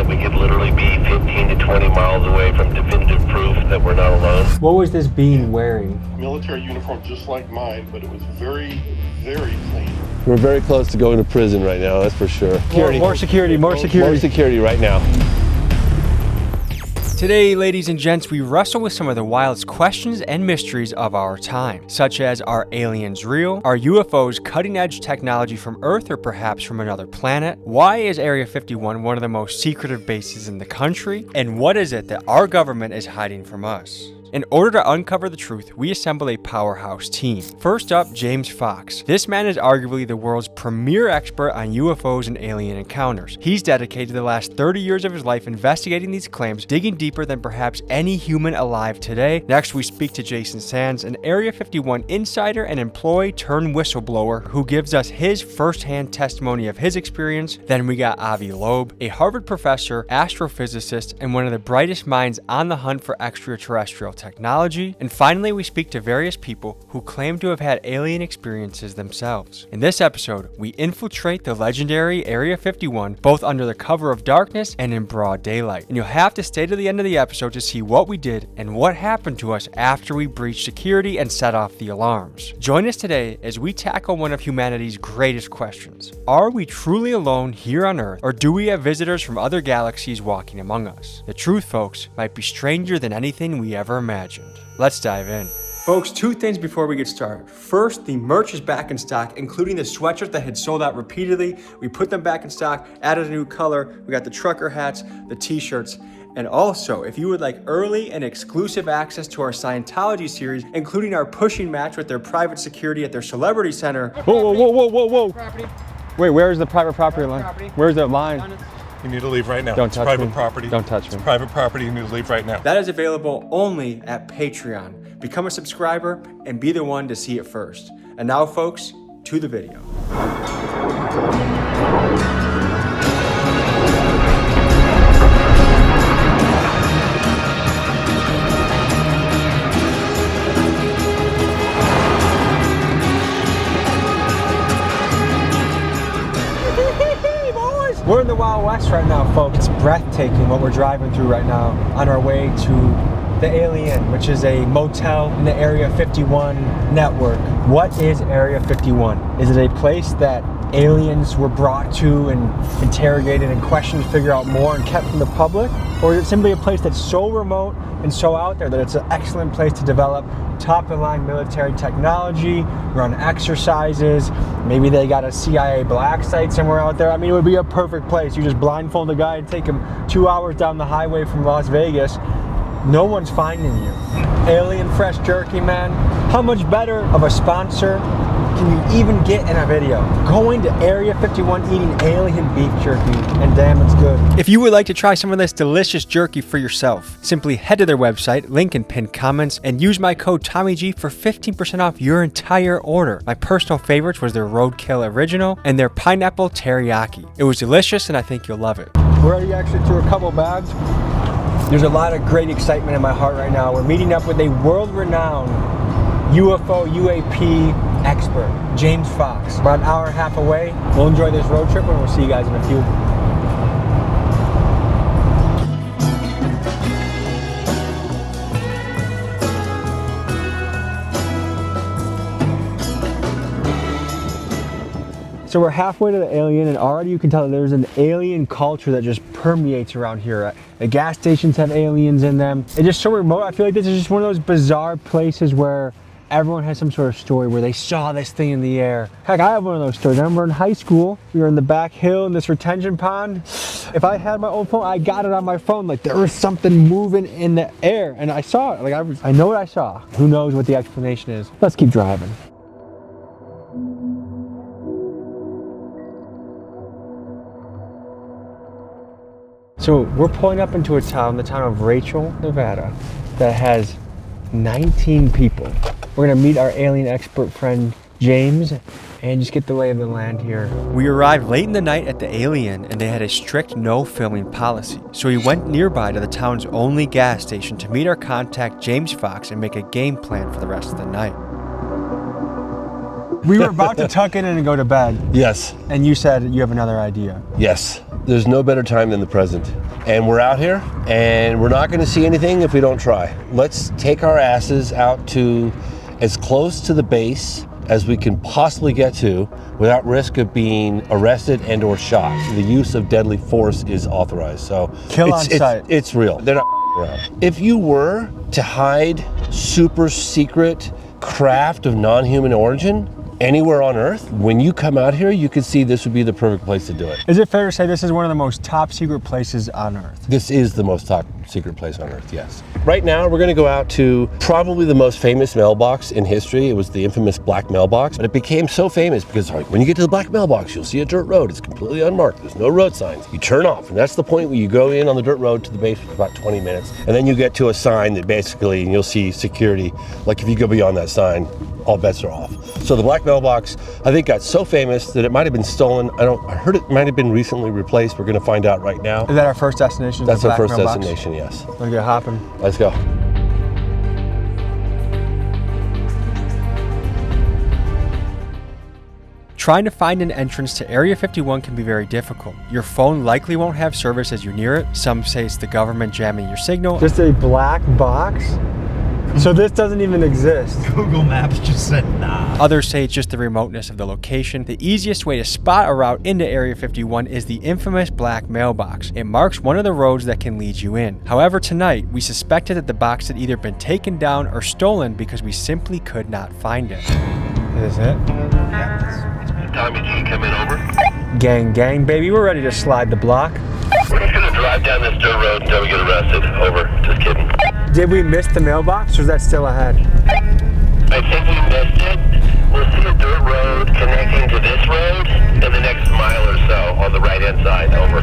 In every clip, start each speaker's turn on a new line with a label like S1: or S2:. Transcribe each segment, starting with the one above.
S1: we could literally be 15 to 20 miles away from definitive proof that we're not alone.
S2: What was this being wearing?
S3: Military uniform just like mine, but it was very, very clean.
S4: We're very close to going to prison right now, that's for sure.
S2: More security.
S4: More security right now.
S2: Today, ladies and gents, we wrestle with some of the wildest questions and mysteries of our time, such as, are aliens real? Are UFOs cutting-edge technology from Earth or perhaps from another planet? Why is Area 51 one of the most secretive bases in the country? And what is it that our government is hiding from us? In order to uncover the truth, we assembled a powerhouse team. First up, James Fox. This man is arguably the world's premier expert on UFOs and alien encounters. He's dedicated the last 30 years of his life investigating these claims, digging deeper than perhaps any human alive today. Next, we speak to Jason Sands, an Area 51 insider and employee turned whistleblower who gives us his first-hand testimony of his experience. Then we got Avi Loeb, a Harvard professor, astrophysicist, and one of the brightest minds on the hunt for extraterrestrial technology. And finally, we speak to various people who claim to have had alien experiences themselves. In this episode, we infiltrate the legendary Area 51, both under the cover of darkness and in broad daylight. And you'll have to stay to the end of the episode to see what we did and what happened to us after we breached security and set off the alarms. Join us today as we tackle one of humanity's greatest questions. Are we truly alone here on Earth, or do we have visitors from other galaxies walking among us? The truth, folks, might be stranger than anything we ever imagined. Let's dive in. Folks, two things before we get started. First, the merch is back in stock, including the sweatshirts that had sold out repeatedly. We put them back in stock, added a new color. We got the trucker hats, the t-shirts. And also, if you would like early and exclusive access to our Scientology series, including our pushing match with their private security at their celebrity center. Whoa. Wait, where's the private property line? Where's the line?
S3: You need to leave right now.
S2: Don't touch
S3: private
S2: me.
S3: property.
S2: Don't touch me.
S3: It's private property. You need to leave right now.
S2: That is available only at Patreon. Become a subscriber and be the one to see it first. And now, folks, to the video. We're in the Wild West right now, folks. It's breathtaking what we're driving through right now on our way to the Alien, which is a motel in the Area 51 network. What is Area 51? Is it a place that aliens were brought to and interrogated and questioned to figure out more and kept from the public? Or is it simply a place that's so remote and so out there that it's an excellent place to develop top-of-the-line military technology, run exercises? Maybe they got a CIA black site somewhere out there. I mean, it would be a perfect place. You just blindfold a guy and take him 2 hours down the highway from Las Vegas. No one's finding you. Alien fresh jerky, man. How much better of a sponsor can you even get in a video? Going to Area 51 eating alien beef jerky, and damn, it's good. If you would like to try some of this delicious jerky for yourself, simply head to their website, link in pinned comments, and use my code TommyG for 15% off your entire order. My personal favorites was their Roadkill Original and their Pineapple Teriyaki. It was delicious, and I think you'll love it. We're already actually through a couple bags. There's a lot of great excitement in my heart right now. We're meeting up with a world-renowned UFO, UAP expert, James Fox. About an hour and a half away. We'll enjoy this road trip and we'll see you guys in a few. So we're halfway to the Alien, and already you can tell that there's an alien culture that just permeates around here. The gas stations have aliens in them. It's just so remote. I feel like this is just one of those bizarre places where everyone has some sort of story where they saw this thing in the air. Heck, I have one of those stories. I remember in high school, we were in the back hill in this retention pond. If I had my own phone, I got it on my phone. Like, there was something moving in the air, and I saw it. Like, I know what I saw. Who knows what the explanation is? Let's keep driving. So we're pulling up into a town, the town of Rachel, Nevada, that has 19 people. We're gonna meet our alien expert friend, James, and just get the lay of the land here. We arrived late in the night at the Alien, and they had a strict no filming policy. So we went nearby to the town's only gas station to meet our contact, James Fox, and make a game plan for the rest of the night. We were about to tuck in and go to bed.
S4: Yes.
S2: And you said you have another idea.
S4: Yes. There's no better time than the present. And we're out here, and we're not going to see anything if we don't try. Let's take our asses out to as close to the base as we can possibly get to without risk of being arrested and or shot. The use of deadly force is authorized, so
S2: Kill on sight.
S4: It's real. They're not around. If you were to hide super secret craft of non-human origin anywhere on Earth, when you come out here, you can see this would be the perfect place to do it.
S2: Is it fair to say this is one of the most top secret places on Earth?
S4: This is the most top secret place on Earth, yes. Right now, we're gonna go out to probably the most famous mailbox in history. It was the infamous black mailbox, but it became so famous because when you get to the black mailbox, you'll see a dirt road. It's completely unmarked. There's no road signs. You turn off, and that's the point where you go in on the dirt road to the base for about 20 minutes, and then you get to a sign that basically, and you'll see security. Like if you go beyond that sign, all bets are off. So the black mailbox, I think, got so famous that it might have been stolen. I heard it might have been recently replaced. We're gonna find out right now.
S2: Is that our first destination?
S4: That's our first
S2: mailbox?
S4: destination, yes.
S2: Let's get hopping.
S4: Let's go.
S2: Trying to find an entrance to Area 51 can be very difficult. Your phone likely won't have service as you near it. Some say it's the government jamming your signal. Just a black box? So this doesn't even exist.
S5: Google Maps just said nah.
S2: Others say it's just the remoteness of the location. The easiest way to spot a route into Area 51 is the infamous black mailbox. It marks one of the roads that can lead you in. However, tonight, we suspected that the box had either been taken down or stolen because we simply could not find it. Is it?
S1: Tommy G, come in, over.
S2: Gang, gang, baby, we're ready to slide the block.
S1: We're just gonna drive down this dirt road until we get arrested. Over. Just kidding.
S2: Did we miss the mailbox or is that still ahead?
S1: I think we missed it. We'll see a dirt road connecting to this road in the next mile or so on the right-hand side. Over.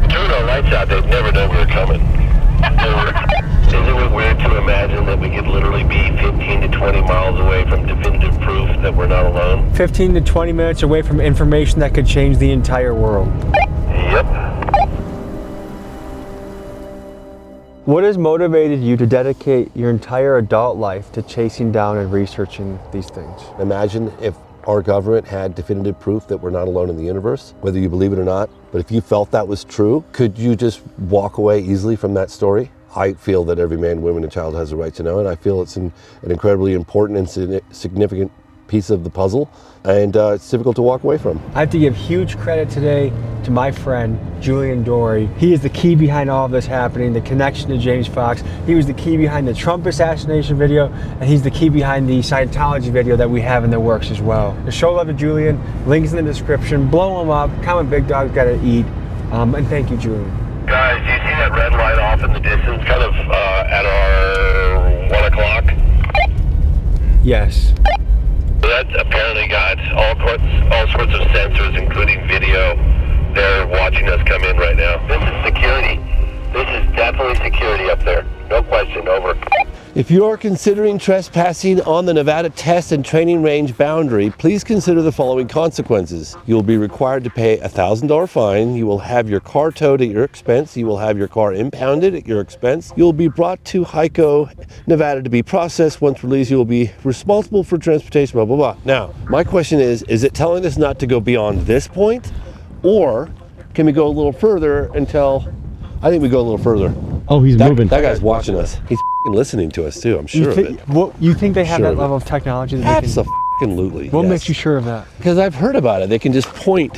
S1: Turn our lights out, they'd never know we were coming. Over. Isn't it weird to imagine that we could literally be 15 to 20 miles away from definitive proof that we're not alone?
S2: 15 to 20 minutes away from information that could change the entire world.
S1: Yep.
S2: What has motivated you to dedicate your entire adult life to chasing down and researching these things?
S4: Imagine if our government had definitive proof that we're not alone in the universe, whether you believe it or not. But if you felt that was true, could you just walk away easily from that story? I feel that every man, woman, and child has a right to know, and I feel it's an incredibly important and significant piece of the puzzle, and it's difficult to walk away from.
S2: I have to give huge credit today to my friend, Julian Dorey. He is the key behind all of this happening, the connection to James Fox. He was the key behind the Trump assassination video, and he's the key behind the Scientology video that we have in the works as well. To show love to Julian, links in the description, blow him up, comment Big Dog's Gotta Eat, and thank you, Julian.
S1: Guys, do you see that red light off in the distance, kind of at our 1 o'clock?
S2: Yes.
S1: That apparently got all sorts of sensors, including video. They're watching us come in right now. This is security. This is definitely security up there. No question, over.
S4: If you are considering trespassing on the Nevada Test and Training Range boundary, please consider the following consequences. You will be required to pay a $1,000 fine. You will have your car towed at your expense. You will have your car impounded at your expense. You will be brought to Hyco, Nevada to be processed. Once released, you will be responsible for transportation, blah, blah, blah. Now, my question is it telling us not to go beyond this point? Or can we go a little further until, I think we go a little further.
S5: Oh, he's moving.
S4: That guy's watching us. He's listening to us too, I'm sure of it.
S2: You think they have
S4: Sure
S2: that
S4: of it.
S2: level of technology? That
S4: Absolutely.
S2: What
S4: yes.
S2: makes you sure of that?
S4: Because I've heard about it. They can just point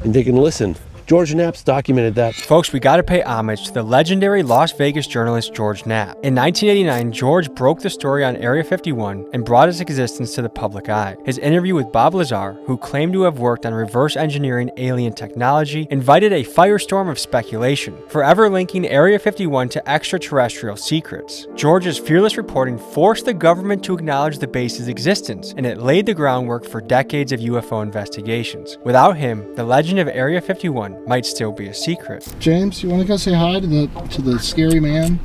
S4: and they can listen. George Knapp's documented that.
S2: Folks, we gotta pay homage to the legendary Las Vegas journalist George Knapp. In 1989, George broke the story on Area 51 and brought its existence to the public eye. His interview with Bob Lazar, who claimed to have worked on reverse engineering alien technology, invited a firestorm of speculation, forever linking Area 51 to extraterrestrial secrets. George's fearless reporting forced the government to acknowledge the base's existence, and it laid the groundwork for decades of UFO investigations. Without him, the legend of Area 51 might still be a secret.
S6: James, you want to go say hi to the scary man?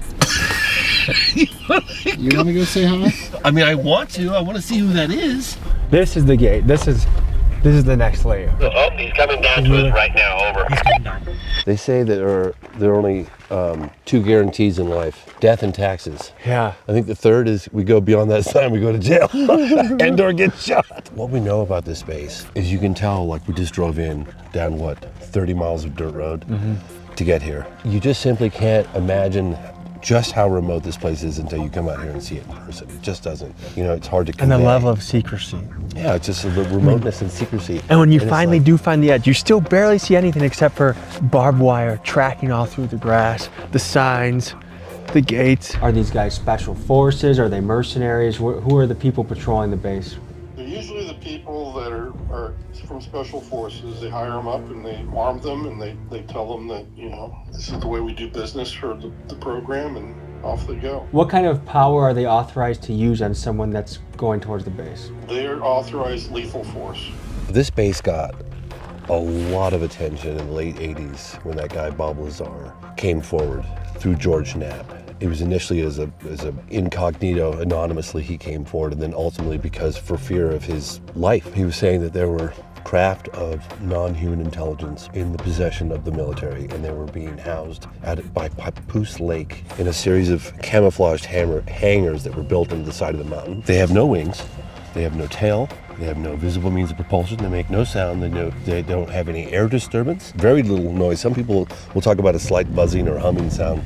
S6: You want to go say hi?
S4: I mean, I want to see who that is.
S2: This is the gate. This is the next layer.
S1: Oh, he's coming down to us right now, over.
S4: They say that there are only two guarantees in life, death and taxes.
S2: Yeah.
S4: I think the third is we go beyond that sign, we go to jail and or get shot. What we know about this base is you can tell, like we just drove in down 30 miles of dirt road. to get here. You just simply can't imagine just how remote this place is until you come out here and see it in person. It just doesn't. You know, it's hard to convey.
S2: And the level of secrecy.
S4: Yeah, it's just the remoteness and secrecy.
S2: And when you finally do find the edge, you still barely see anything except for barbed wire tracking all through the grass, the signs, the gates. Are these guys special forces? Are they mercenaries? Who are the people patrolling the base?
S3: They're usually the people that are from special forces. They hire them up and they arm them and they tell them that, you know, this is the way we do business for the program, and off they go.
S2: What kind of power are they authorized to use on someone that's going towards the base?
S3: They are authorized lethal force.
S4: This base got a lot of attention in the late 80s when that guy Bob Lazar came forward through George Knapp. It was initially as a incognito, anonymously he came forward, and then ultimately because for fear of his life. He was saying that there were craft of non-human intelligence in the possession of the military, and they were being housed by Papoose Lake in a series of camouflaged hangars that were built into the side of the mountain. They have no wings, they have no tail, they have no visible means of propulsion, they make no sound, they don't have any air disturbance, very little noise. Some people will talk about a slight buzzing or humming sound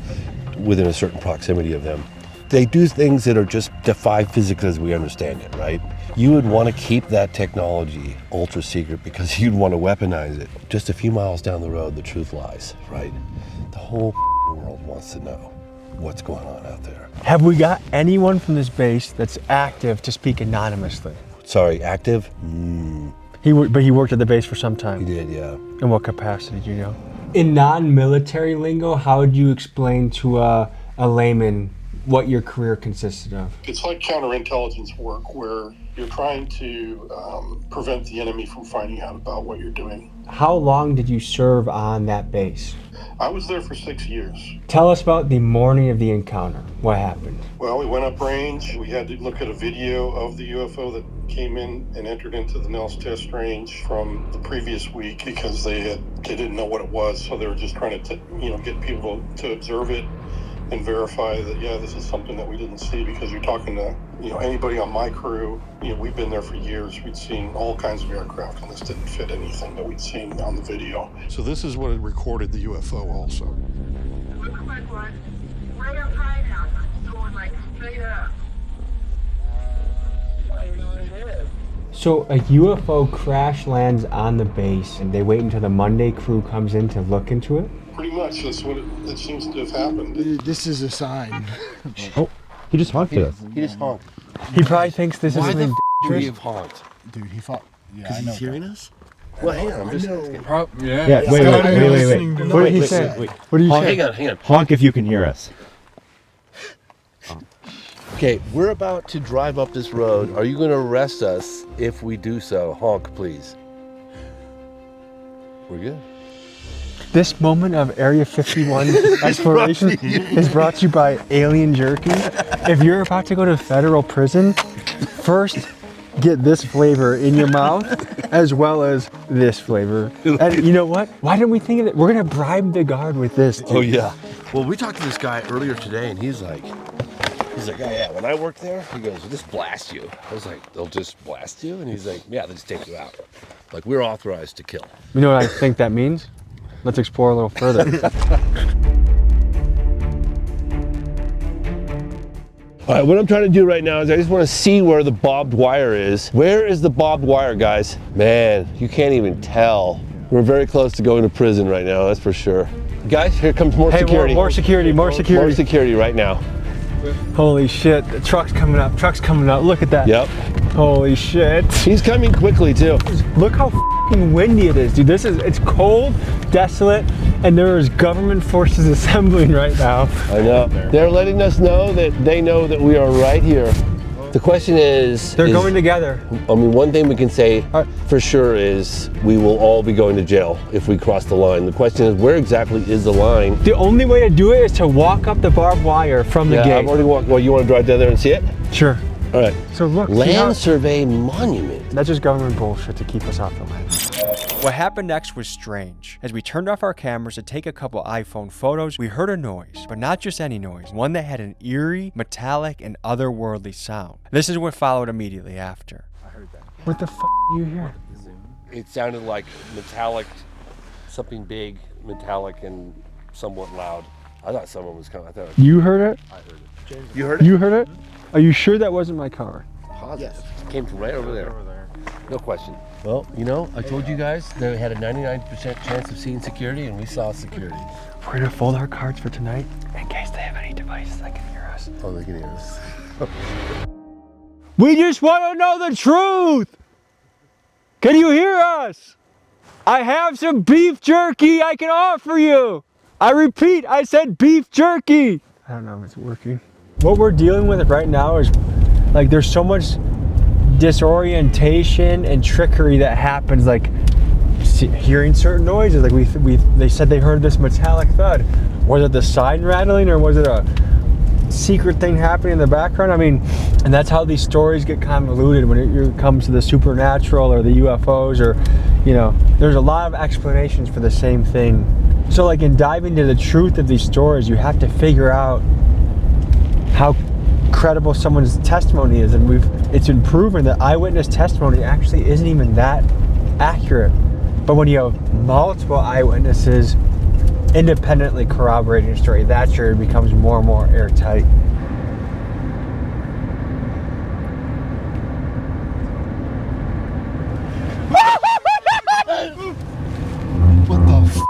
S4: within a certain proximity of them. They do things that are just defy physics as we understand it, right? You would want to keep that technology ultra secret because you'd want to weaponize it. Just a few miles down the road, the truth lies, right? The whole world wants to know what's going on out there.
S2: Have we got anyone from this base that's active to speak anonymously?
S4: Sorry, active?
S2: But he worked at the base for some time.
S4: He did, yeah.
S2: In what capacity, do you know? In non-military lingo, how would you explain to a layman what your career consisted of?
S3: It's like counterintelligence work where you're trying to prevent the enemy from finding out about what you're doing.
S2: How long did you serve on that base?
S3: I was there for 6 years.
S2: Tell us about the morning of the encounter. What happened?
S3: Well, we went up range. We had to look at a video of the UFO that came in and entered into the Nels test range from the previous week because they didn't know what it was, so they were just trying to get people to observe it and verify that, yeah, this is something that we didn't see, because you're talking to, anybody on my crew, we've been there for years. We'd seen all kinds of aircraft, and this didn't fit anything that we'd seen on the video.
S7: So this is what recorded the UFO also.
S8: Looks like one. Right up high now. Going like straight up.
S2: So a UFO crash lands on the base and they wait until the Monday crew comes in to look into it?
S3: Pretty much, that's what it seems to have happened.
S6: This is a sign.
S5: Oh, he just honked at us.
S4: He just honked.
S2: He probably thinks this is
S4: Why the
S2: something
S4: would he have honked?
S6: Dude, he thought. Yeah,
S4: Because
S6: I know.
S4: he's hearing us? Well, hang on, I'm just asking.
S5: Yeah, wait.
S2: What did he say? What did you say?
S4: Hang on.
S5: Honk if you can hear us.
S4: Okay, we're about to drive up this road. Are you going to arrest us if we do so? Honk, please. We're good.
S2: This moment of Area 51 exploration is brought to you by Alien Jerky. If you're about to go to federal prison, first get this flavor in your mouth as well as this flavor. And you know what? Why didn't we think of it? We're going to bribe the guard with this.
S4: Oh, yeah. Well, we talked to this guy earlier today, and he's like, yeah, when I worked there, he goes, they'll just blast you. I was like, they'll just blast you? And he's like, yeah, they'll just take you out. Like, we're authorized to kill.
S2: You know what I think that means? Let's explore a little further.
S4: All right, what I'm trying to do right now is I just want to see where the barbed wire is. Where is the barbed wire, guys? Man, you can't even tell. We're very close to going to prison right now, that's for sure. Guys, here comes more security.
S2: More security.
S4: More security right now.
S2: Holy shit, the truck's coming up, look at that.
S4: Yep.
S2: Holy shit.
S4: He's coming quickly too.
S2: Look how f***ing windy it is, dude. It's cold, desolate, and there's government forces assembling right now.
S4: I know. They're letting us know that they know that we are right here. The question is...
S2: They're going together.
S4: I mean, one thing we can say for sure is we will all be going to jail if we cross the line. The question is, where exactly is the line?
S2: The only way to do it is to walk up the barbed wire from the gate.
S4: Yeah, I've already walked. Well, you want to drive down there and see it?
S2: Sure.
S4: All right.
S2: So look,
S4: Land Survey Monument.
S2: That's just government bullshit to keep us off the land. What happened next was strange. As we turned off our cameras to take a couple iPhone photos, we heard a noise, but not just any noise, one that had an eerie, metallic, and otherworldly sound. This is what followed immediately after. I heard that. What the f*** you hear?
S4: It sounded like metallic, something big, metallic, and somewhat loud. I thought someone was coming. I thought
S2: You heard it?
S4: I heard it. You heard it?
S2: You heard it? Are you sure that wasn't my car?
S4: Positive. Yes. Came from right over there. No question. Well, you know, I told you guys they had a 99% chance of seeing security, and we saw security.
S2: We're gonna fold our cards for tonight in case they have any devices that can hear us.
S4: Oh, they can hear us.
S2: We just want to know the truth! Can you hear us? I have some beef jerky I can offer you! I repeat, I said beef jerky! I don't know if it's working. What we're dealing with right now is, like, there's so much disorientation and trickery that happens, like hearing certain noises. Like they said they heard this metallic thud. Was it the sign rattling, or was it a secret thing happening in the background? I mean, and that's how these stories get convoluted when it comes to the supernatural or the UFOs, or, you know, there's a lot of explanations for the same thing. So, like, in diving into the truth of these stories, you have to figure out how credible someone's testimony is, and it's been proven that eyewitness testimony actually isn't even that accurate. But when you have multiple eyewitnesses independently corroborating a story, that's where it becomes more and more airtight.
S6: What the f***?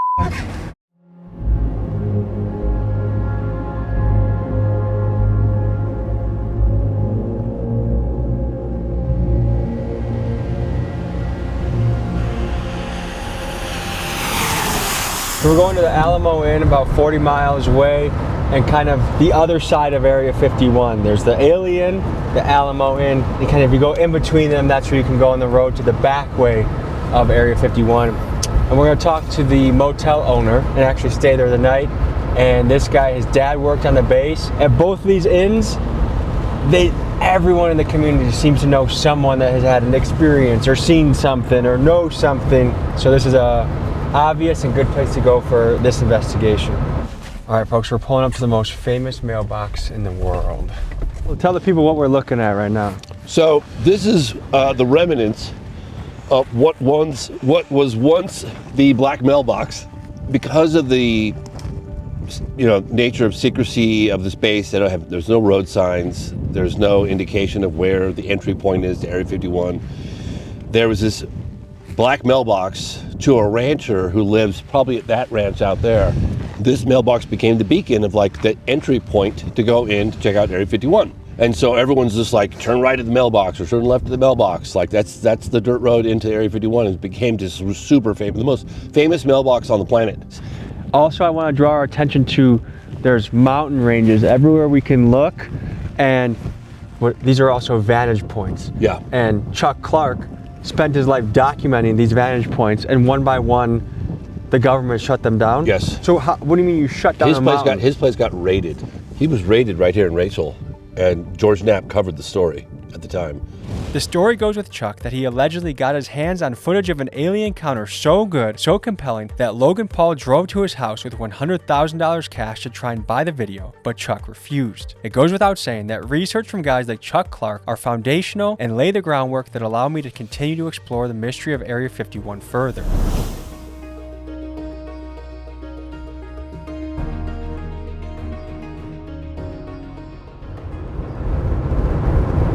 S2: So we're going to the Alamo Inn, about 40 miles away, and kind of the other side of Area 51. There's the Alien, the Alamo Inn, and kind of, if you go in between them, that's where you can go on the road to the back way of Area 51. And we're going to talk to the motel owner and actually stay there the night. And this guy, his dad worked on the base. At both of these inns, everyone in the community seems to know someone that has had an experience or seen something or knows something. So this is a obvious and good place to go for this investigation. All right, folks, we're pulling up to the most famous mailbox in the world. Well, tell the people what we're looking at right now.
S4: So this is the remnants of what was once the black mailbox. Because of the nature of secrecy of the space, there's no road signs, there's no indication of where the entry point is to Area 51. There was this black mailbox to a rancher who lives probably at that ranch out there. This mailbox became the beacon of, like, the entry point to go in to check out Area 51. And so everyone's just like, turn right at the mailbox or turn left at the mailbox. Like, that's the dirt road into Area 51. It became just super famous, the most famous mailbox on the planet.
S2: Also, I want to draw our attention to, there's mountain ranges everywhere we can look, and these are also vantage points.
S4: Yeah.
S2: And Chuck Clark spent his life documenting these vantage points, and one by one, the government shut them down.
S4: Yes.
S2: So what do you mean you shut down a mountain?
S4: His place got raided. He was raided right here in Rachel, and George Knapp covered the story at the time.
S2: The story goes with Chuck that he allegedly got his hands on footage of an alien encounter so good, so compelling, that Logan Paul drove to his house with $100,000 cash to try and buy the video, but Chuck refused. It goes without saying that research from guys like Chuck Clark are foundational and lay the groundwork that allow me to continue to explore the mystery of Area 51 further.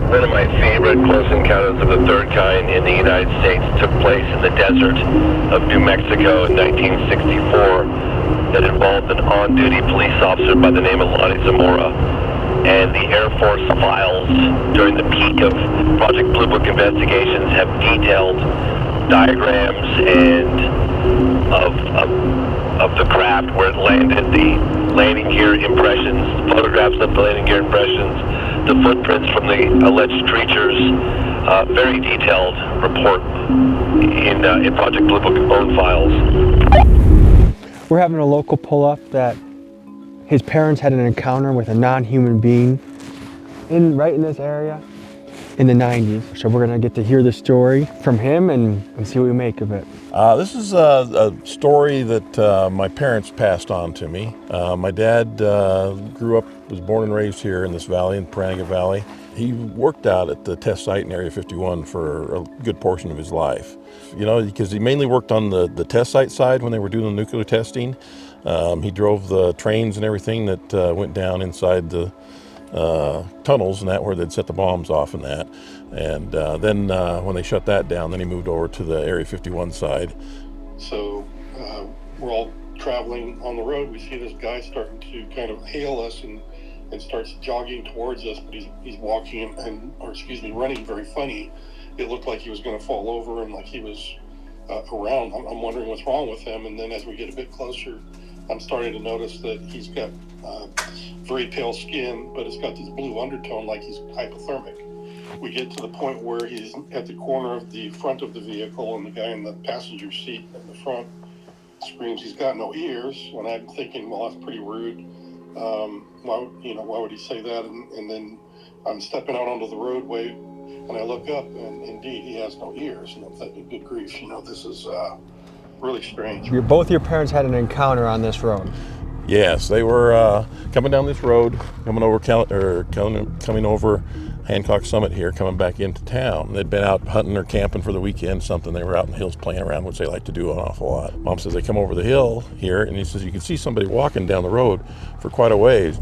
S1: One of my favorite close encounters of the third kind in the United States took place in the desert of New Mexico in 1964 that involved an on-duty police officer by the name of Zamora. And the Air Force files during the peak of Project Blue Book investigations have detailed diagrams and of the craft where it landed, the landing gear impressions, photographs of the landing gear impressions, the footprints from the alleged creatures, very detailed report in Project Blue Book own files.
S2: We're having a local pull up that his parents had an encounter with a non-human being right in this area in the 90s. So we're gonna get to hear the story from him and see what we make of it.
S7: This is a story that my parents passed on to me. My dad was born and raised here in this valley, in Parananga Valley. He worked out at the test site in Area 51 for a good portion of his life. You know, because he mainly worked on the test site side when they were doing the nuclear testing. He drove the trains and everything that went down inside the tunnels and that where they'd set the bombs off and that. And then when they shut that down, then he moved over to the Area 51 side.
S3: So we're all traveling on the road. We see this guy starting to kind of hail us and starts jogging towards us, but he's walking running very funny. It looked like he was going to fall over and like he was around. I'm wondering what's wrong with him. And then as we get a bit closer, I'm starting to notice that he's got very pale skin, but it's got this blue undertone like he's hypothermic. We get to the point where he's at the corner of the front of the vehicle, and the guy in the passenger seat in the front screams he's got no ears. And I'm thinking, well, that's pretty rude. Why would he say that? And then I'm stepping out onto the roadway, and I look up, and indeed he has no ears. And I'm thinking, good grief, this is really strange.
S2: Both your parents had an encounter on this road.
S7: Yes, they were coming down this road, coming over Hancock Summit here, coming back into town. They'd been out hunting or camping for the weekend, something. They were out in the hills playing around, which they like to do an awful lot. Mom says they come over the hill here, and he says you can see somebody walking down the road for quite a ways.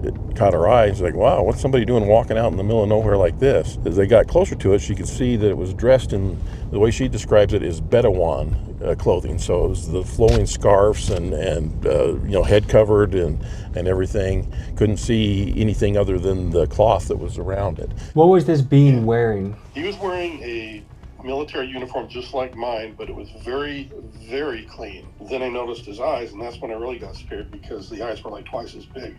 S7: It caught her eye. She's like, wow, what's somebody doing walking out in the middle of nowhere like this? As they got closer to it, she could see that it was dressed in, the way she describes it, is Bedouin clothing. So it was the flowing scarves and head covered and everything. Couldn't see anything other than the cloth that was around it.
S2: What was this being wearing?
S3: He was wearing a military uniform just like mine, but it was very, very clean. Then I noticed his eyes, and that's when I really got scared because the eyes were like twice as big.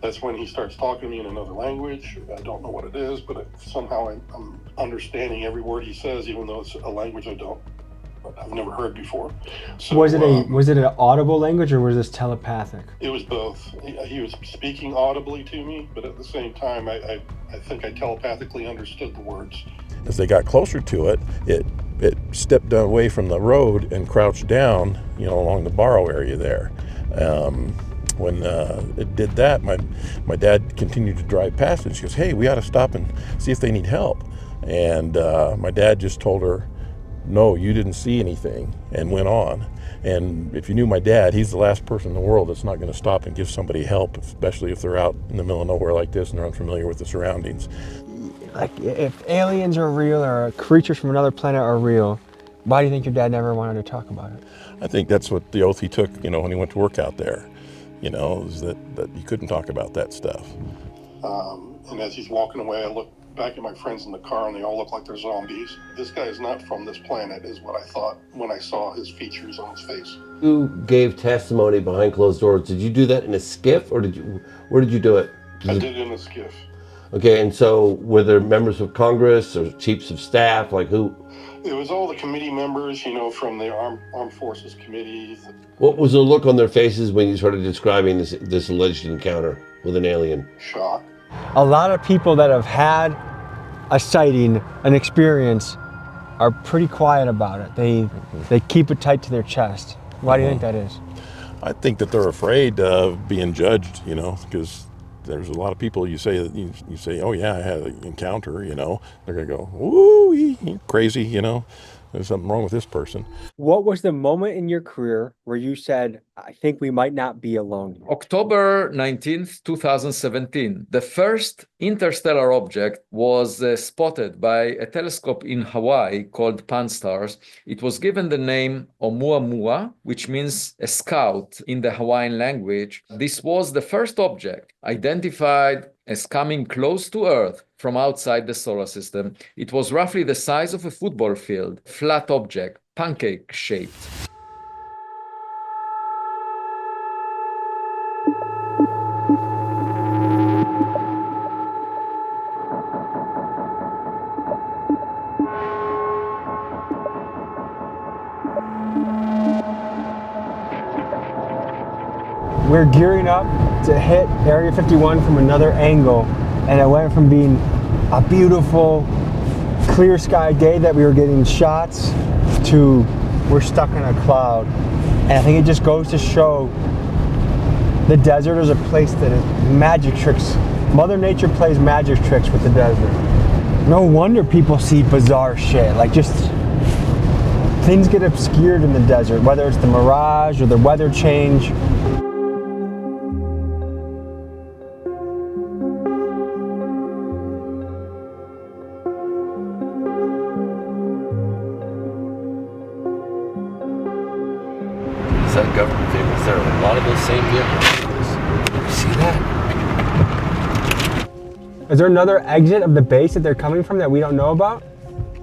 S3: That's when he starts talking to me in another language. I don't know what it is, but somehow I'm understanding every word he says, even though it's a language I've never heard before. So, was it
S2: an audible language, or was this telepathic?
S3: It was both. He was speaking audibly to me, but at the same time, I think I telepathically understood the words.
S7: As they got closer to it, it stepped away from the road and crouched down, along the borrow area there. When it did that, my dad continued to drive past it. She goes, hey, we ought to stop and see if they need help. And my dad just told her, no, you didn't see anything, and went on. And if you knew my dad, he's the last person in the world that's not going to stop and give somebody help, especially if they're out in the middle of nowhere like this and they're unfamiliar with the surroundings.
S2: Like, if aliens are real or creatures from another planet are real, why do you think your dad never wanted to talk about it?
S7: I think that's what the oath he took, when he went to work out there. Is that you couldn't talk about that stuff.
S3: And as he's walking away, I look back at my friends in the car, and they all look like they're zombies. This guy is not from this planet, is what I thought when I saw his features on his face.
S4: You gave testimony behind closed doors. Did you do that in a skiff, or where did you do it?
S3: I did it in a skiff.
S4: Okay, and so were there members of Congress or chiefs of staff, like who?
S3: It was all the committee members, from the Armed Forces Committee.
S4: What was the look on their faces when you started describing this alleged encounter with an alien?
S3: Shock.
S2: A lot of people that have had a sighting, an experience, are pretty quiet about it. They keep it tight to their chest. Why do you think that is? I
S7: think that they're afraid of being judged, because there's a lot of people you say, oh yeah, I had an encounter, they're gonna go, ooh, you're crazy, there's something wrong with this person.
S2: What was the moment in your career where you said, I think we might not be alone?
S9: October 19th, 2017. The first interstellar object was spotted by a telescope in Hawaii called Pan-STARRS. It was given the name Oumuamua, which means a scout in the Hawaiian language. This was the first object identified as coming close to Earth from outside the solar system. It was roughly the size of a football field, flat object, pancake-shaped.
S2: We're gearing up to hit Area 51 from another angle, and it went from being a beautiful, clear sky day that we were getting shots to we're stuck in a cloud. And I think it just goes to show the desert is a place that magic tricks Mother Nature plays magic tricks with the desert. No wonder people see bizarre shit. Like, just things get obscured in the desert, whether it's the mirage or the weather change.
S4: Is that government vehicles? There are a lot of those same vehicles. See that?
S2: Is there another exit of the base that they're coming from that we don't know about?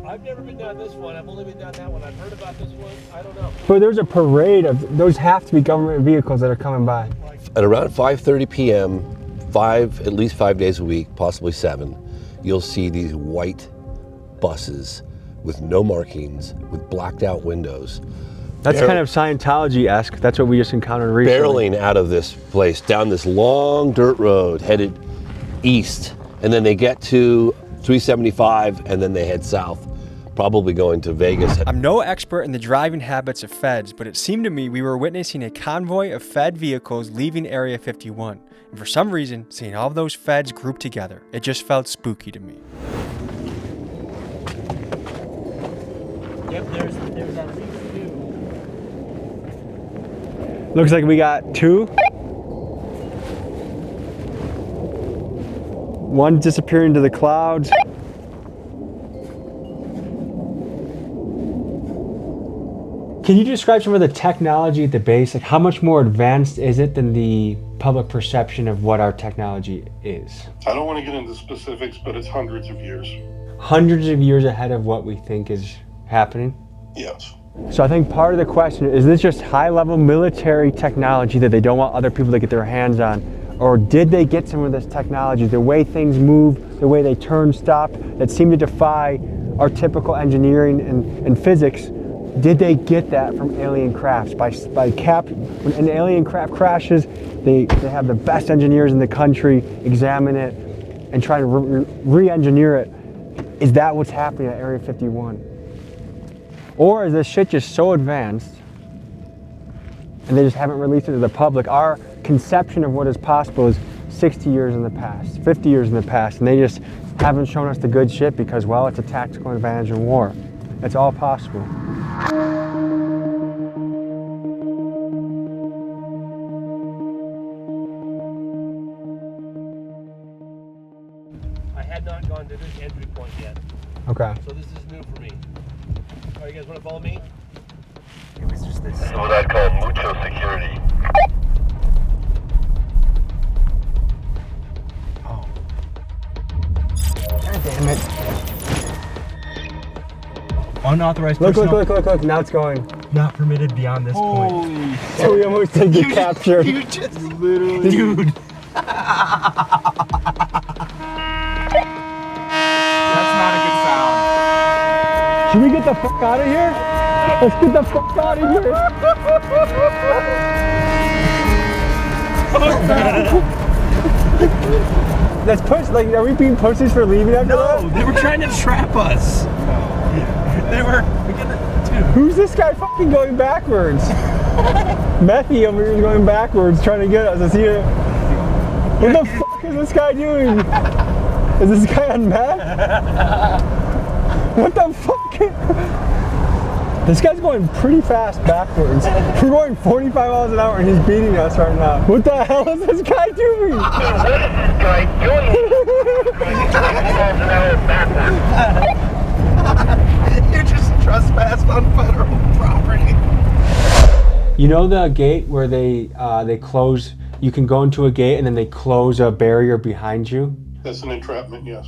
S4: I've never been down this one. I've only been down that one. I've heard about this one. I don't know.
S2: But there's a parade of, those have to be government vehicles that are coming by.
S4: At around 5:30 p.m., at least 5 days a week, possibly 7, you'll see these white buses with no markings, with blacked out windows.
S2: That's kind of Scientology-esque. That's what we just encountered recently.
S4: Barreling out of this place, down this long dirt road, headed east. And then they get to 375, and then they head south, probably going to Vegas.
S2: I'm no expert in the driving habits of feds, but it seemed to me we were witnessing a convoy of Fed vehicles leaving Area 51. And for some reason, seeing all of those feds grouped together, it just felt spooky to me.
S10: Yep, there's at least 2.
S2: Looks like we got 2. One disappearing into the clouds. Can you describe some of the technology at the base? Like, how much more advanced is it than the public perception of what our technology is?
S3: I don't want to get into specifics, but it's hundreds of years.
S2: Hundreds of years ahead of what we think is happening?
S3: Yes.
S2: So I think part of the question is this just high-level military technology that they don't want other people to get their hands on? Or did they get some of this technology, the way things move, the way they turn, stop, that seem to defy our typical engineering and physics? Did they get that from alien crafts? When an alien craft crashes, they have the best engineers in the country examine it and try to re-engineer it. Is that what's happening at Area 51? Or is this shit just so advanced and they just haven't released it to the public? Our conception of what is possible is 60 years in the past, 50 years in the past, and they just haven't shown us the good shit because, well, it's a tactical advantage in war. It's all possible.
S4: I had not gone to this entry point yet.
S2: Okay.
S4: So this is new for me. All right, you guys want to follow me?
S1: It was just this. That's what I'd call mucho security.
S2: Oh. God damn it.
S10: Unauthorized
S2: Look,
S10: personnel.
S2: look. Now it's going.
S10: Not permitted beyond this point.
S2: So we almost did get captured.
S10: You just literally. Dude.
S6: That's not a good sound.
S2: Should we get the fuck out of here? Let's get the fuck out of here. Let's push, like, are we being pussies for leaving after that?
S10: No, they were trying to trap us. They were. Dude.
S2: Who's this guy fucking going backwards? Methy over here is going backwards trying to get us. Is he what the fuck is this guy doing? Is this guy on meth? What the fuck? This guy's going pretty fast backwards. We're going 45 miles an hour and he's beating us right now. What the hell is this guy doing?
S1: What is this guy doing? 45 miles an hour backwards.
S10: You just trespassed on federal property.
S2: You know the gate where they close, you can go into a gate and then they close a barrier behind you?
S3: That's an entrapment, yes.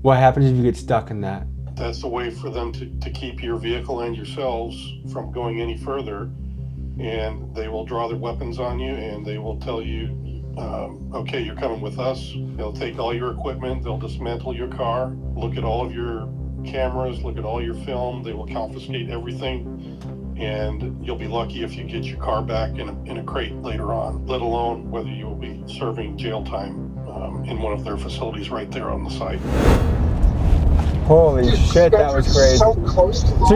S2: What happens if you get stuck in that?
S3: That's a way for them to keep your vehicle and yourselves from going any further. And they will draw their weapons on you and they will tell you, okay, you're coming with us. They'll take all your equipment, they'll dismantle your car, look at all of your cameras, look at all your film, they will confiscate everything. And you'll be lucky if you get your car back in a crate later on, let alone whether you will be serving jail time in one of their facilities right there on the site.
S2: Holy shit, that was crazy.
S11: So close to
S2: So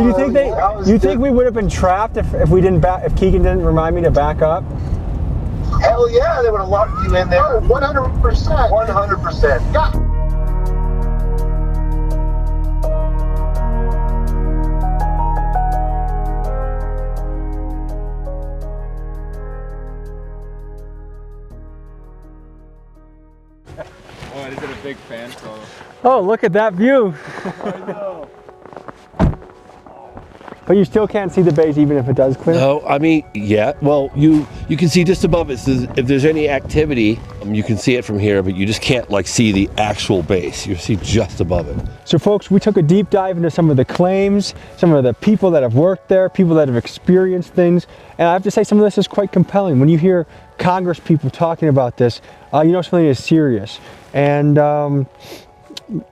S2: you think we would have been trapped if we didn't if Keegan didn't remind me to back up?
S11: Hell
S1: Hell yeah, they would have locked you in there. Oh, 100%. 100%. Yeah.
S6: Oh, is it a big fan throw?
S2: Oh, look at that view. But you still can't see the base even if it does clear?
S4: No, I mean, yeah. Well, you can see just above it. So if there's any activity, you can see it from here, but you just can't like see the actual base. You see just above it.
S2: So folks, we took a deep dive into some of the claims, some of the people that have worked there, people that have experienced things. And I have to say some of this is quite compelling. When you hear Congress people talking about this, you know something is serious. And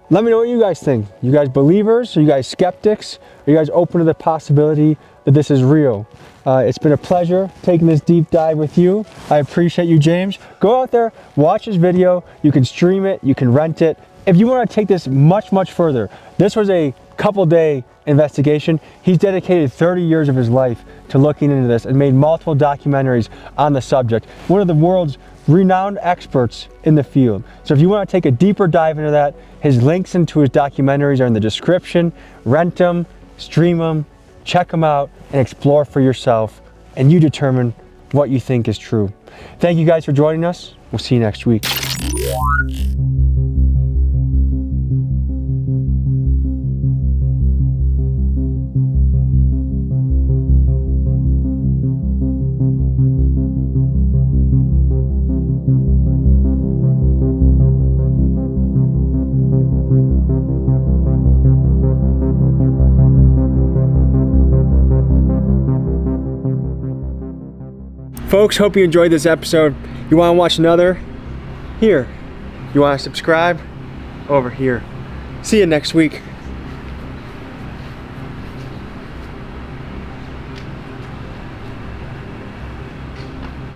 S2: let me know what you guys think. You guys believers? Are you guys skeptics? Are you guys open to the possibility that this is real? It's been a pleasure taking this deep dive with you. I appreciate you, James. Go out there, watch this video. You can stream it, you can rent it. If you want to take this much, much further, this was a couple-day investigation. He's dedicated 30 years of his life to looking into this and made multiple documentaries on the subject. One of the world's renowned experts in the field. So if you want to take a deeper dive into that, his links into his documentaries are in the description. Rent them, stream them, check them out, and explore for yourself, and you determine what you think is true. Thank you guys for joining us. We'll see you next week. Folks, hope you enjoyed this episode. You want to watch another? Here. You want to subscribe? Over here. See you next week.